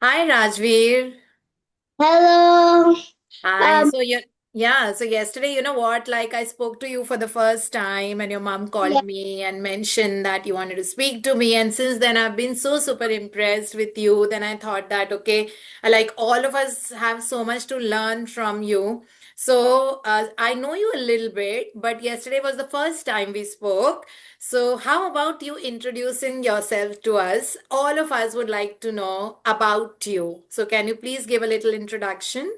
Hi Rajveer. Hello. Hi. Um, So yesterday, you know what? Like I spoke to you for the first time and your mom yeah, called me and mentioned that you wanted to speak to me. And since then I've been so super impressed with you. Then I thought that okay, like all of us have so much to learn from you. So I know you a little bit, but yesterday was the first time we spoke. So how about you introducing yourself to us? All of us would like to know about you. So can you please give a little introduction?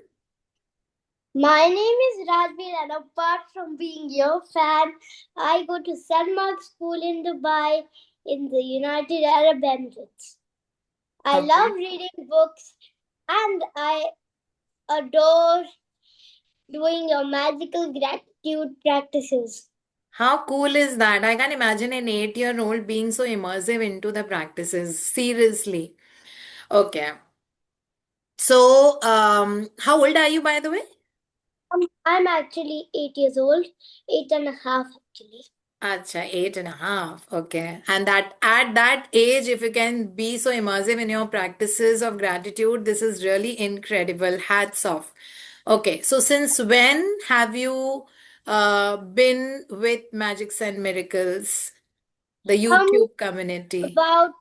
my name is Rajbir, and apart from being your fan, I go to St. Mark's School in Dubai in the United Arab Emirates. I love Okay. reading books and I adore doing your magical gratitude practices. How cool is that? I can imagine an 8-year-old being so immersive into the practices. Seriously. Okay. So, how old are you, by the way? I'm actually 8 years old, 8.5 actually. Acha, 8.5. Okay. And that at that age, if you can be so immersive in your practices of gratitude, this is really incredible. Hats off. Okay. So, since when have you been with Magics and Miracles, the Um, YouTube community? about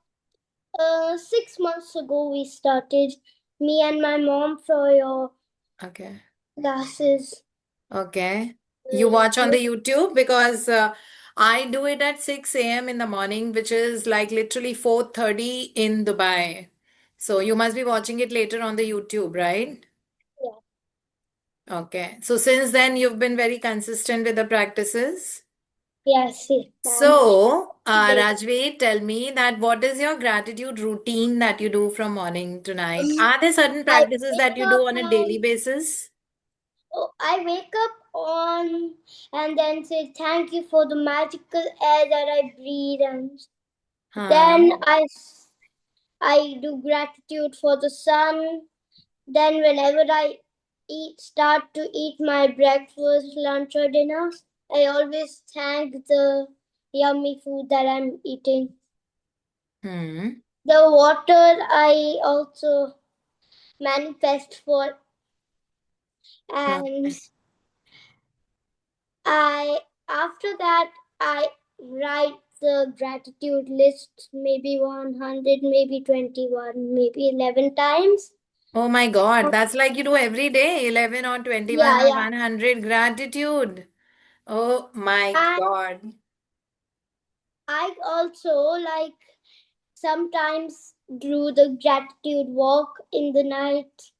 6 months ago, we started, me and my mom, for your Okay. classes. Okay. You watch on Yeah, the YouTube because I do it at 6 a.m. in the morning, which is like literally 4:30 in Dubai. So you must be watching it later on the YouTube, right? Okay. So since then, you've been very consistent with the practices. yes, yes, So, today. Rajveer, tell me that what is your gratitude routine that you do from morning to night? Are there certain I practices that wake you up do on a daily basis? I wake up on and then say thank you for the magical air that I breathe, and Huh. then I do gratitude for the sun. Then whenever I start to eat my breakfast, lunch, or dinner, I always thank the yummy food that I'm eating. Hmm. The water I also manifest for, and Okay. I after that I write the gratitude list maybe 100, maybe 21, maybe 11 times. Oh my God, that's like you do every day, 11 or 21 Yeah, or yeah. 100 gratitude. Oh my And God. I also like sometimes do the gratitude walk in the night,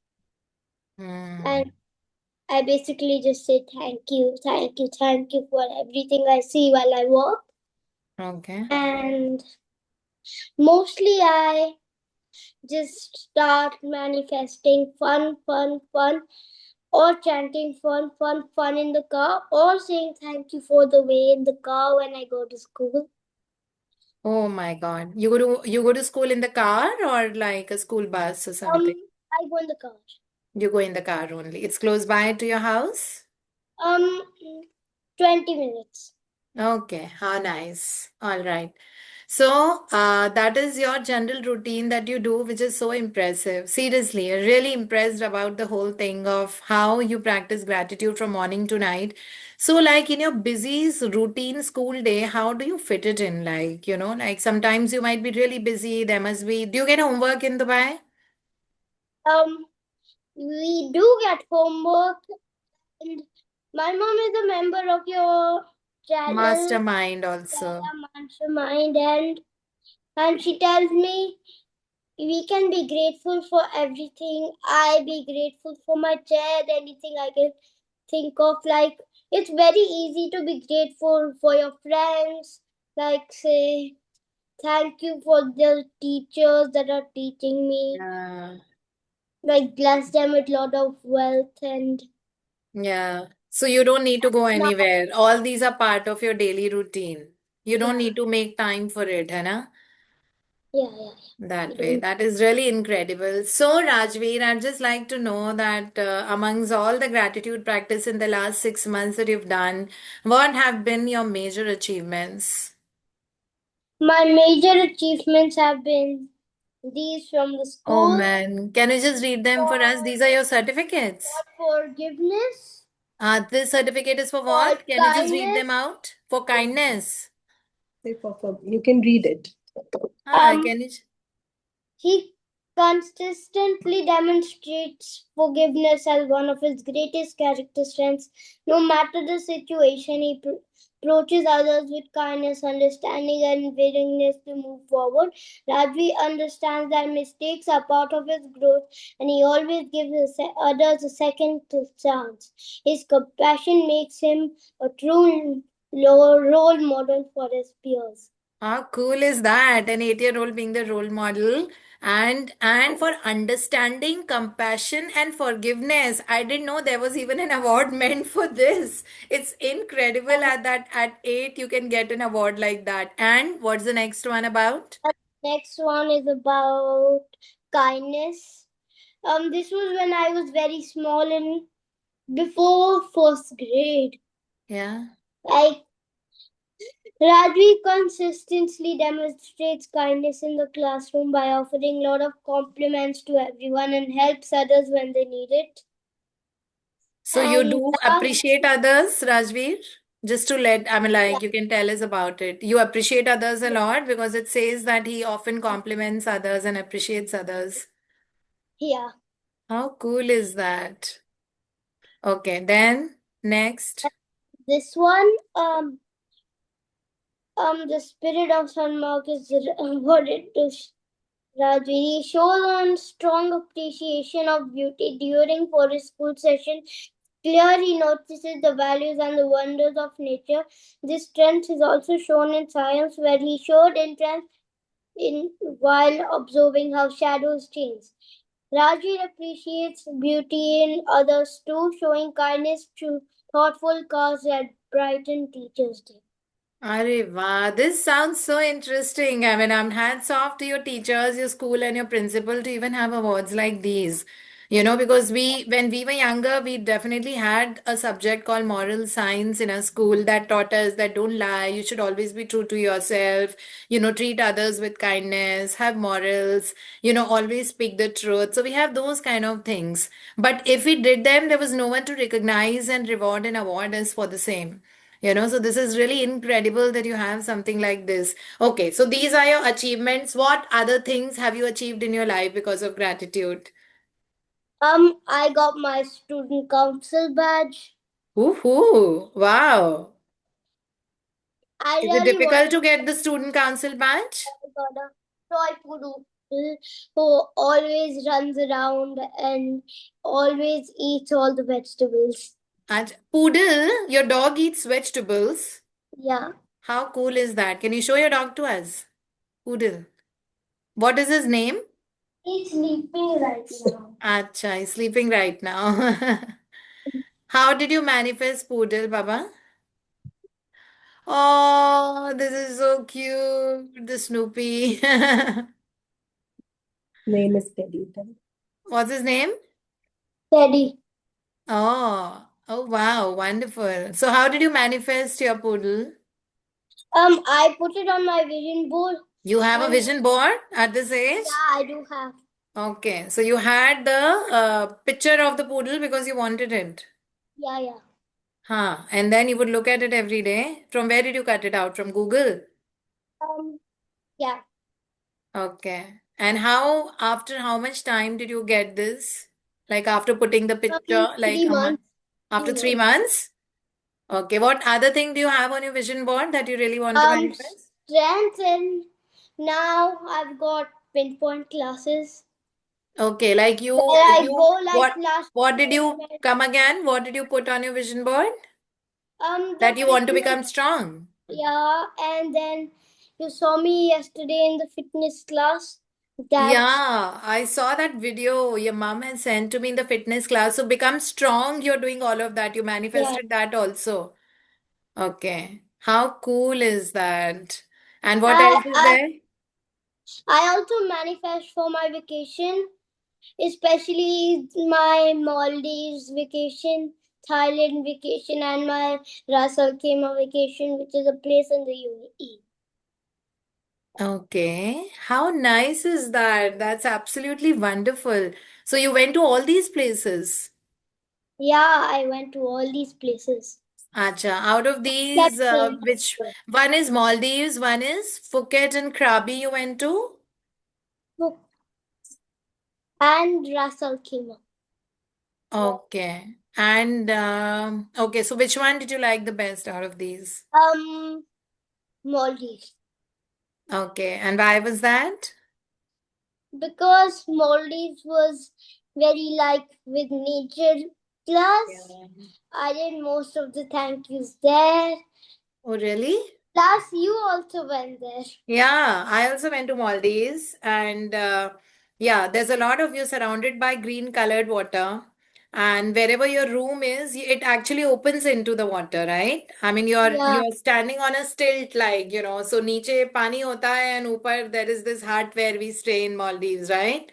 and Hmm. I basically just say thank you, thank you, thank you for everything I see while I walk. Okay. And mostly I just start manifesting fun, fun, fun, or chanting fun, fun, fun in the car, or saying thank you for the way in the car when I go to school. Oh my God. You go to school in the car or like a school bus or something? I go in the car. You go in the car only. It's close by to your house? Um, 20 minutes. Okay, how nice. All right. So, that is your general routine that you do, which is so impressive. Seriously, really impressed about the whole thing of how you practice gratitude from morning to night. So, like in your busy routine school day, how do you fit it in? Like sometimes you might be really busy. There must be, do you get homework in Dubai? Um, we do get homework, and my mom is a member of your channel, Mastermind also. Dada Mastermind, and she tells me we can be grateful for everything. I be grateful for my chair, anything I can think of. Like, it's very easy to be grateful for your friends. Like, say, thank you for the teachers that are teaching me. Yeah. Like, bless them with lot of wealth and Yeah. So you don't need to go now, anywhere. All these are part of your daily routine. You don't yeah, need to make time for it, है ना? yeah, yeah, yeah. You That way. don't. That is really incredible. So, Rajveer, I'd just like to know that amongst all the gratitude practice in the last 6 months that you've done, what have been your major achievements? My major achievements have been these from the Oh school. man, can you just read them for us? These are your certificates. For forgiveness, This certificate is for for what? Can you just read them kindness. out? For kindness. Say you can read it. Can you? He consistently demonstrates forgiveness as one of his greatest character strengths. No matter the situation, he approaches others with kindness, understanding, and willingness to move forward. Rajvi understands that mistakes are part of his growth, and he always gives others a second chance. His compassion makes him a true role model for his peers. How cool is that? An 8-year-old being the role model and for understanding, compassion, and forgiveness. I didn't know there was even an award meant for this. It's incredible at 8 you can get an award like that. And what's the next one about? Next one is about kindness. This was when I was very small and before first grade. Yeah. Like Rajvi consistently demonstrates kindness in the classroom by offering a lot of compliments to everyone and helps others when they need it. So you And do appreciate others, Rajveer? Just to I mean, like, you can tell us about it. You appreciate others a lot because it says that he often compliments others and appreciates others. yeah, How cool is that? Okay, then next. this one, the spirit of Sunmark is awarded to Rajvi shows on strong appreciation of beauty during forest school session. Clearly notices the values and the wonders of nature. This strength is also shown in science, where he showed interest in while observing how shadows change. Rajvi appreciates beauty in others too, showing kindness to thoughtful cause that brighten Teachers' Day. Arey wow, this sounds so interesting. I mean, I'm hats off to your teachers, your school, and your principal to even have awards like these. Because when we were younger, we definitely had a subject called moral science in our school that taught us that don't lie, you should always be true to yourself, treat others with kindness, have morals, always speak the truth. So we have those kind of things. But if we did them, there was no one to recognize and reward and award us for the same. So this is really incredible that you have something like this. Okay, so these are your achievements. What other things have you achieved in your life because of gratitude? I got my student council badge. Woohoo! Wow. I Is it really difficult wanted to get the student council badge? got a toy poodle who always runs around and always eats all the vegetables. And Poodle, your dog eats vegetables. Yeah. How cool is that? Can you show your dog to us? Poodle. What is his name? He's sleeping right now. Acha, he's sleeping right now. How did you manifest Poodle, Baba? Oh, this is so cute. The Snoopy. Name is Teddy. What's his name? Teddy. Oh, wow, wonderful. So, how did you manifest your poodle? I put it on my vision board. You have a And vision board at this age? yeah, I do have. Okay, so you had the picture of the poodle because you wanted it. Yeah. Huh. And then you would look at it every day. From where did you cut it out? From Google? Yeah. Okay. And after how much time did you get this? Like after putting the picture, like 3 a month? months. After 3 months? Okay. What other thing do you have on your vision board that you really want to manifest? Strength, and now I've got pinpoint classes. Okay, like you, Where I you, go like what, last what did you year. come again? What did you put on your vision board? The That you want to fitness. become strong. Yeah, and then you saw me yesterday in the fitness class. That's Yeah, I saw that video your mom had sent to me in the fitness class. So become strong, you're doing all of that. You yeah. manifested that also. Okay. How cool is that? And what else is there? I also manifest for my vacation, especially my Maldives vacation, Thailand vacation, and my Ras Al Khaimah vacation, which is a place in the UAE. Okay. How nice is that? That's absolutely wonderful. So you went to all these places. Yeah, I went to all these places. Acha. Out of Except these, Saint which Petersburg. one is Maldives, one is Phuket and Krabi you went to? And Russell Khima. Okay. And okay, so which one did you like the best out of these? Maldives. Okay. And why was that? Because Maldives was very like with nature. Plus, I did most of the thank yous there. Oh, really? Plus, you also went there. Yeah, I also went to Maldives, and yeah, there's a lot of you surrounded by green colored water. And wherever your room is, it actually opens into the water, right? I mean, you're Yeah, you're standing on a stilt, like, so नीचे पानी होता है and ऊपर there is this hut where we stay in Maldives, right?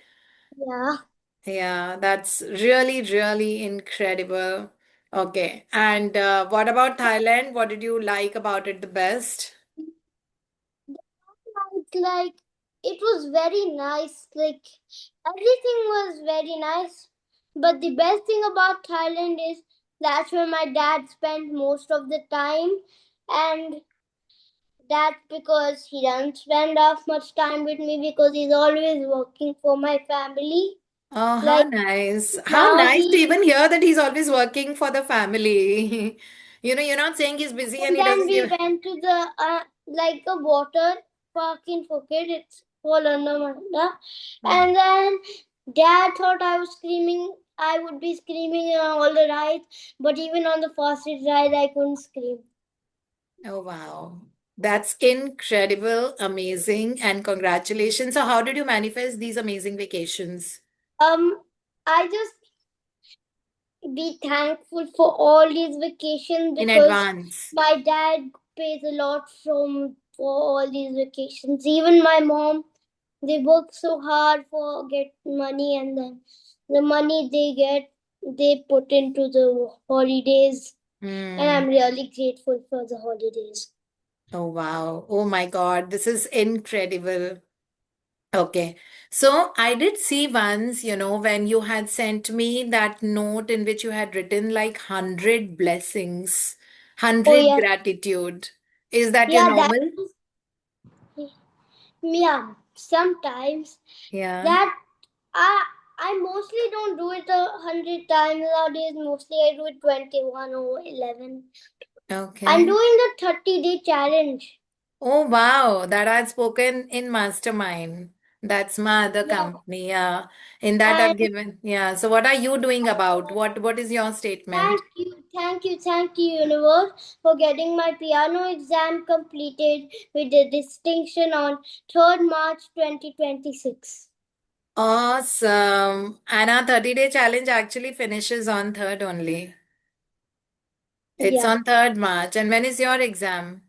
yeah. Yeah, that's really, really incredible. Okay. And what about Thailand? What did you like about it the best? Like it was very nice. Like everything was very nice. But the best thing about Thailand is that's where my dad spent most of the time, and that's because he doesn't spend that much time with me because he's always working for my family. Oh, how Like nice. How now nice to he even hear that he's always working for the family. You're not saying he's busy and and he then doesn't we give. went to the like a water park in Phuket. It's called Andamanda. Mm. And then Dad thought I was screaming. I would be screaming on all the rides, but even on the fastest ride, I couldn't scream. Oh, wow. That's incredible, amazing, and congratulations. So, how did you manifest these amazing vacations I just be thankful for all these vacations in because advance? my dad pays a lot from for all these vacations. Even my mom, they work so hard for get money, and then the money they get, they put into the holidays. And Hmm. I'm really grateful for the holidays. Oh, wow. Oh, my God. This is incredible. Okay. So I did see once, when you had sent me that note in which you had written like 100 blessings, Oh 100 yeah, gratitude. Is that your yeah, that normal? yeah. Sometimes Yeah. that I I mostly don't do it 100 times nowadays. Mostly I do it 21 or 11. I'm Okay. doing the 30-day challenge. Oh, wow. That I'd spoken in Mastermind. That's my other Yeah, company. Yeah. In that and I've given. Yeah. So what are you doing about? What is your statement? thank you, universe, for getting my piano exam completed with a distinction on 3rd March 2026. Awesome. And our 30-day challenge actually finishes on third only. It's Yeah, on 3rd March. And when is your exam?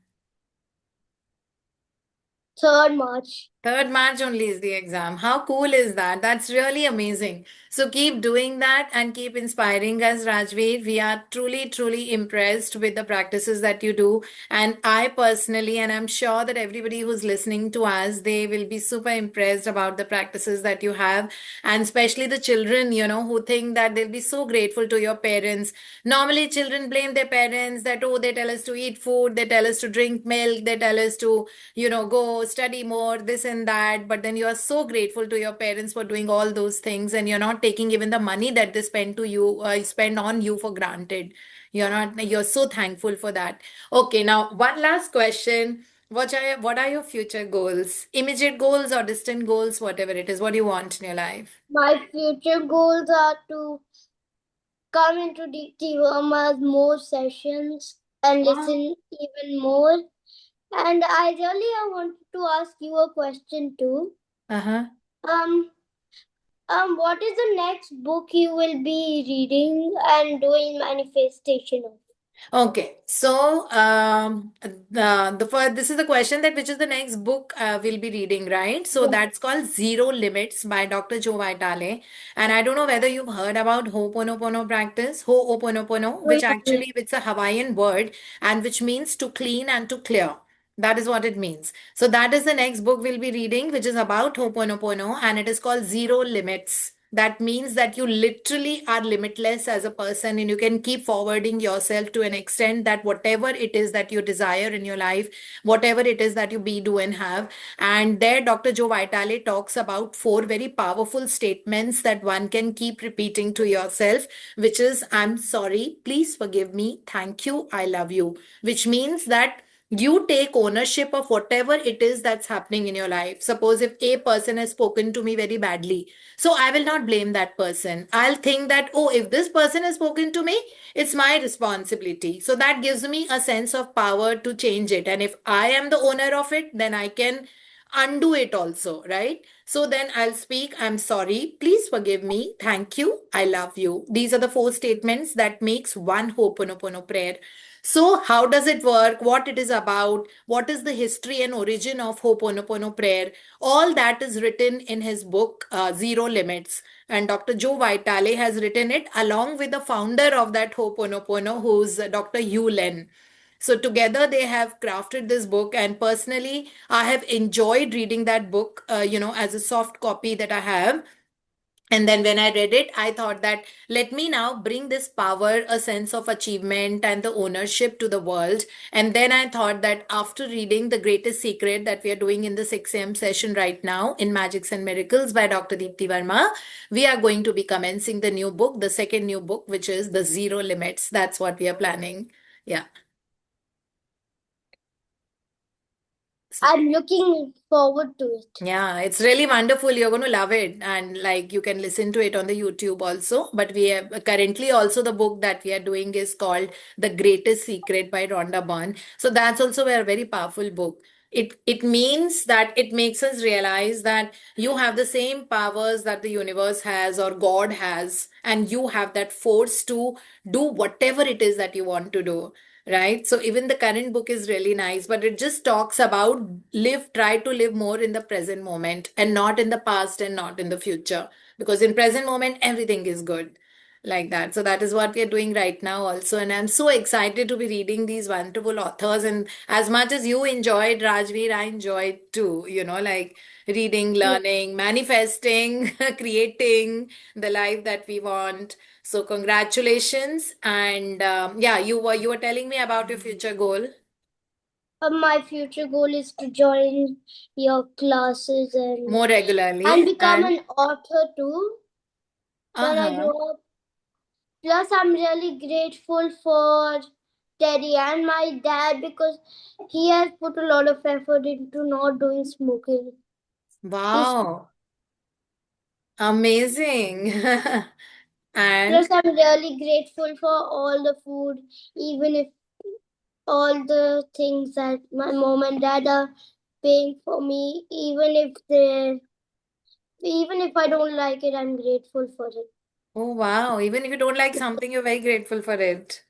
3rd March. 3rd March only is the exam. How cool is that? That's really amazing. So keep doing that and keep inspiring us, Rajveer. We are truly, truly impressed with the practices that you do. And I personally, and I'm sure that everybody who's listening to us, they will be super impressed about the practices that you have. And especially the children, who think that they'll be so grateful to your parents. Normally, children blame their parents that, oh, they tell us to eat food, they tell us to drink milk, they tell us to go study more, this and that. But then you are so grateful to your parents for doing all those things, and you're not taking even the money that they spend on you for granted. You're so thankful for that. Okay, now one last question. What are your future goals? Immediate goals or distant goals, whatever it is. What do you want in your life? My future goals are to come into DT Verma's more sessions and Wow. listen even more. And I really wanted to ask you a question too. Uh-huh. Um, what is the next book you will be reading and doing manifestation of? Okay, so this is the question that which is the next book we'll be reading, right? So Yeah. that's called Zero Limits by Dr. Joe Vitale, and I don't know whether you've heard about Ho'oponopono practice, Ho'oponopono, Oh, which yeah, yeah. actually it's a Hawaiian word and which means to clean and to clear. That is what it means. So that is the next book we'll be reading, which is about Ho'oponopono, and it is called Zero Limits. That means that you literally are limitless as a person, and you can keep forwarding yourself to an extent that whatever it is that you desire in your life, whatever it is that you be, do, and have. And there, Dr. Joe Vitale talks about four very powerful statements that one can keep repeating to yourself, which is, I'm sorry, please forgive me, thank you, I love you, which means that you take ownership of whatever it is that's happening in your life. Suppose if a person has spoken to me very badly, so I will not blame that person. I'll think that, oh, if this person has spoken to me, it's my responsibility. So that gives me a sense of power to change it. And if I am the owner of it, then I can undo it also, right? So then I'll speak, I'm sorry, please forgive me, thank you, I love you. These are the four statements that makes one Ho'oponopono prayer. So, how does it work? What it is about? What is the history and origin of Ho'oponopono prayer? All that is written in his book, Zero Limits. And Dr. Joe Vitale has written it along with the founder of that Ho'oponopono, who's Dr. Hugh Len. So together they have crafted this book, and personally, I have enjoyed reading that book, as a soft copy that I have. And then when I read it, I thought that let me now bring this power, a sense of achievement, and the ownership to the world. And then I thought that after reading The Greatest Secret that we are doing in the 6 a.m. session right now in Magics and Miracles by Dr. Deepti Verma, we are going to be commencing the new book, the second new book, which is The Zero Limits. That's what we are planning. Yeah. I'm looking forward to it. Yeah, it's really wonderful. You're going to love it. And like you can listen to it on the YouTube also. But we have currently also the book that we are doing is called The Greatest Secret by Rhonda Byrne. So that's also a very powerful book. It means that it makes us realize that you have the same powers that the universe has or God has, and you have that force to do whatever it is that you want to do, right? So even the current book is really nice, but it just talks about try to live more in the present moment and not in the past and not in the future, because in present moment everything is good, like that. So that is what we are doing right now also, and I'm so excited to be reading these wonderful authors. And as much as you enjoyed, Rajveer, I enjoyed too, like reading, Yeah. learning, manifesting, creating the life that we want. So congratulations. And yeah, you were telling me about your future goal. My future goal is to join your classes More and regularly become and an author too when I uh-huh. grow up. Plus, I'm really grateful for Teddy and my dad because he has put a lot of effort into not doing smoking. He's Wow. Amazing. Plus, And I'm really grateful for all the food, even if all the things that my mom and dad are paying for me, even if I don't like it, I'm grateful for it. oh wow, even if you don't like something, you're very grateful for it.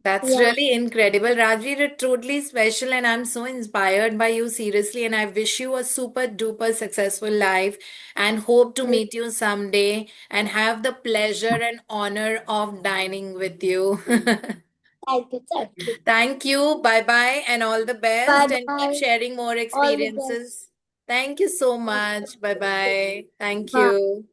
That's Yeah, really incredible. Rajveer, you're totally special, and I'm so inspired by you, seriously. And I wish you a super duper successful life and hope to meet you someday and have the pleasure and honor of dining with you. thank you, thank you. Thank you. Bye bye, and all the Bye best. And keep bye. sharing more All the best. experiences. Thank you so Thank much. Bye you. bye. Thank Bye. you.